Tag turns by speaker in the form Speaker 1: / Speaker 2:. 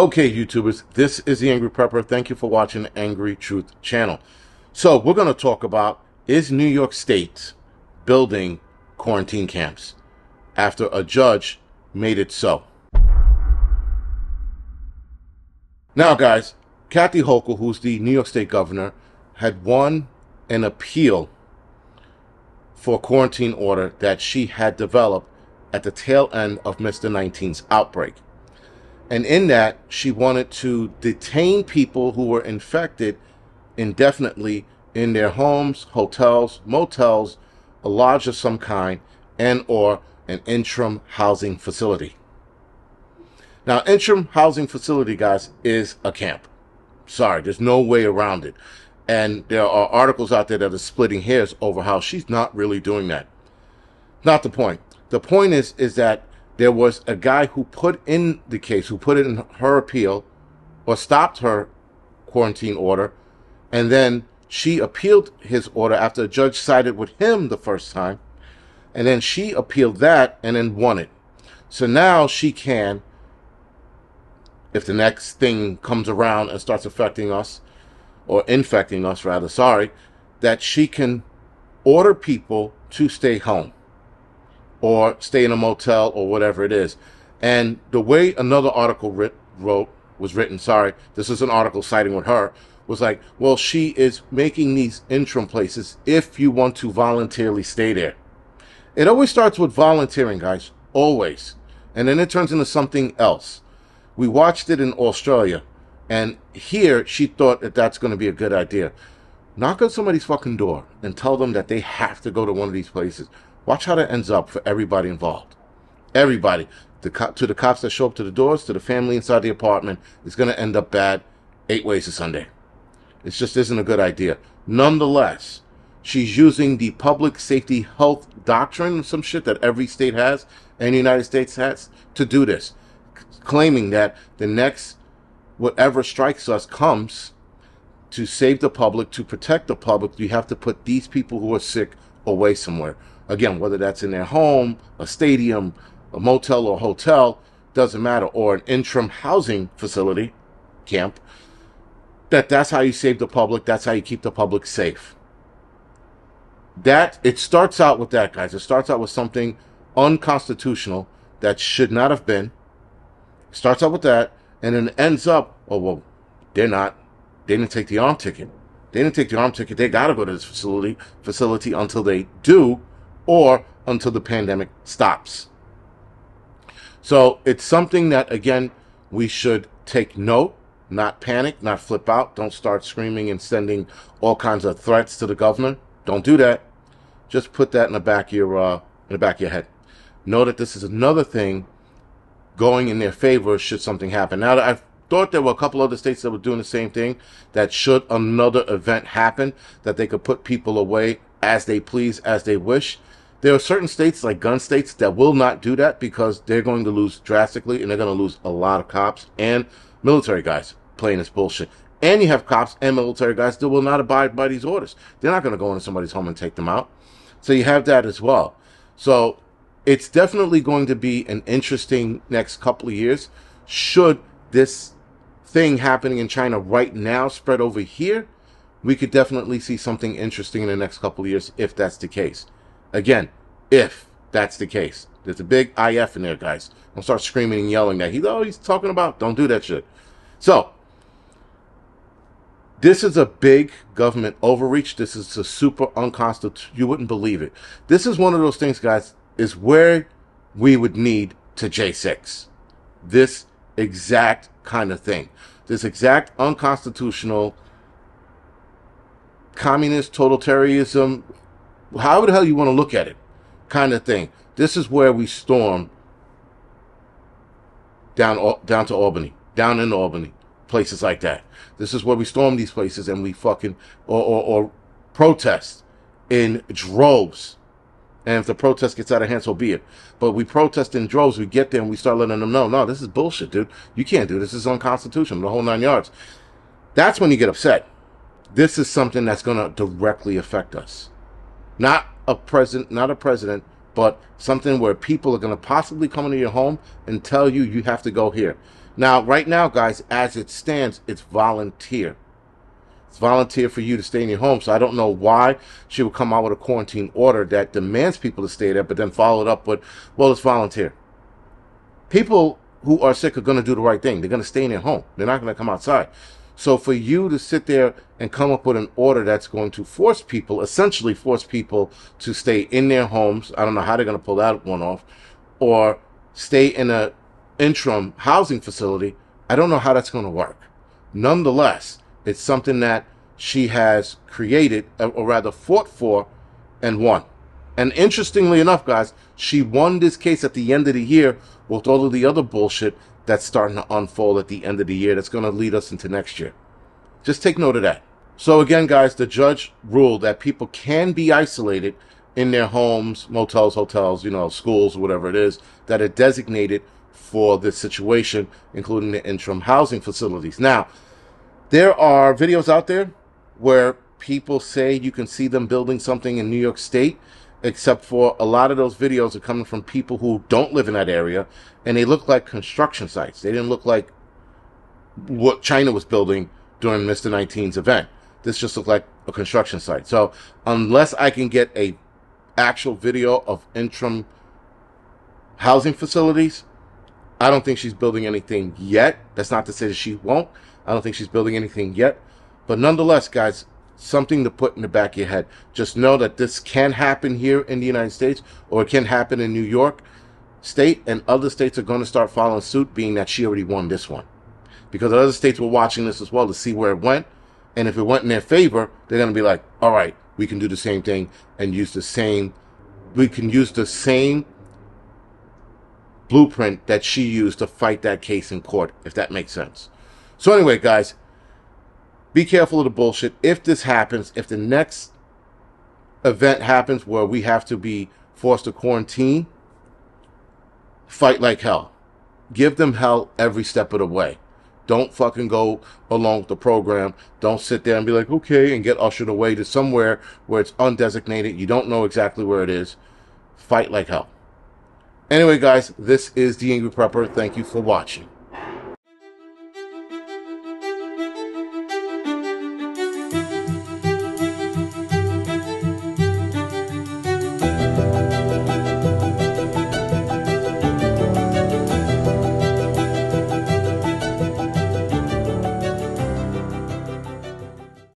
Speaker 1: Okay, YouTubers, this is the Angry Prepper. Thank you for watching the Angry Truth channel. So we're going to talk about, is New York State building quarantine camps after a judge made it so? Now, guys, Kathy Hochul, who's the New York State governor, had won an appeal for a quarantine order that she had developed at the tail end of Mr. 19's outbreak. And in that, she wanted to detain people who were infected indefinitely in their homes, hotels, motels, a lodge of some kind, and or an interim housing facility. Now, interim housing facility, guys, is a camp. Sorry, there's no way around it. And there are articles out there that are splitting hairs over how she's not really doing that. Not the point. The point is that there was a guy who put in the case, who put it in her appeal, or stopped her quarantine order, and then she appealed his order after a judge sided with him the first time, and then she appealed that and then won it. So now she can, if the next thing comes around and starts affecting us, or infecting us rather, sorry, that she can order people to stay home or stay in a motel or whatever it is. And the way another article was written, sorry, this is an article citing with her, was like, well, she is making these interim places if you want to voluntarily stay there. It always starts with volunteering, guys, always. And then it turns into something else. We watched it in Australia, and here she thought that that's going to be a good idea. Knock on somebody's fucking door and tell them that they have to go to one of these places. Watch how that ends up for everybody involved. Everybody. To the cops that show up to the doors, to the family inside the apartment, it's going to end up bad 8 ways to Sunday. It just isn't a good idea. Nonetheless, she's using the public safety health doctrine, some shit that every state has and the United States has, to do this. Claiming that the next whatever strikes us comes to save the public, to protect the public. You have to put these people who are sick away somewhere. Again, whether that's in their home, a stadium, a motel or hotel, doesn't matter, or an interim housing facility, camp, that's how you save the public. That's how you keep the public safe. It starts out with that, guys. It starts out with something unconstitutional that should not have been. It starts out with that, and then it ends up, oh, well, they didn't take the arm ticket. They didn't take the arm ticket. They got to go to this facility until they do, or until the pandemic stops. So it's something that, again, we should take note, not panic, not flip out. Don't start screaming and sending all kinds of threats to the governor. Don't do that. Just put that in the back of your head. Know that this is another thing going in their favor should something happen. Now, I thought there were a couple other states that were doing the same thing, that should another event happen, that they could put people away as they please, as they wish. There are certain states, like gun states, that will not do that because they're going to lose drastically, and they're going to lose a lot of cops and military guys playing this bullshit. And you have cops and military guys that will not abide by these orders. They're not going to go into somebody's home and take them out. So you have that as well. So it's definitely going to be an interesting next couple of years. Should this thing happening in China right now spread over here, we could definitely see something interesting in the next couple of years if that's the case. Again, if that's the case. There's a big IF in there, guys. Don't start screaming and yelling that he's talking about. Don't do that shit. So, this is a big government overreach. This is a super unconstitutional. You wouldn't believe it. This is one of those things, guys, is where we would need to J6. This exact kind of thing. This exact unconstitutional, communist, totalitarianism, however the hell you want to look at it, kind of thing. This is where we storm down to Albany, down in Albany, places like that. This is where we storm these places and we fucking, or protest in droves. And if the protest gets out of hand, so be it. But we protest in droves. We get there and we start letting them know, no, this is bullshit, dude. You can't do this. This is unconstitutional, the whole 9 yards. That's when you get upset. This is something that's going to directly affect us. Not a president, but something where people are going to possibly come into your home and tell you you have to go here. Now, right now, guys, as it stands, it's volunteer. It's volunteer for you to stay in your home. So I don't know why she would come out with a quarantine order that demands people to stay there, but then follow it up with, well, it's volunteer. People who are sick are going to do the right thing. They're going to stay in their home. They're not going to come outside. So for you to sit there and come up with an order that's going to force people, essentially force people to stay in their homes, I don't know how they're going to pull that one off, or stay in an interim housing facility, I don't know how that's going to work. Nonetheless, it's something that she has created, or rather fought for, and won. And interestingly enough, guys, she won this case at the end of the year with all of the other bullshit that's starting to unfold at the end of the year that's going to lead us into next year. Just take note of that. So again, guys, the judge ruled that people can be isolated in their homes, motels, hotels, schools, whatever it is, that are designated for this situation, including the interim housing facilities. Now, there are videos out there where people say you can see them building something in New York State, except for a lot of those videos are coming from people who don't live in that area, and they look like construction sites. They didn't look like what China was building during Mr. 19's event. This just looked like a construction site. So unless I can get a actual video of interim housing facilities, I don't think she's building anything yet. That's not to say that she won't. I don't think she's building anything yet. But nonetheless, guys, something to put in the back of your head. Just know that this can happen here in the United States, or it can happen in New York State, and other states are going to start following suit, being that she already won this one. Because other states were watching this as well to see where it went. And if it went in their favor, they're going to be like, all right, we can do the same thing and use the same, we can use the same blueprint that she used to fight that case in court, if that makes sense. So anyway, guys, be careful of the bullshit. If this happens, if the next event happens where we have to be forced to quarantine, fight like hell. Give them hell every step of the way. Don't fucking go along with the program. Don't sit there and be like, okay, and get ushered away to somewhere where it's undesignated. You don't know exactly where it is. Fight like hell. Anyway, guys, this is The Angry Prepper. Thank you for watching.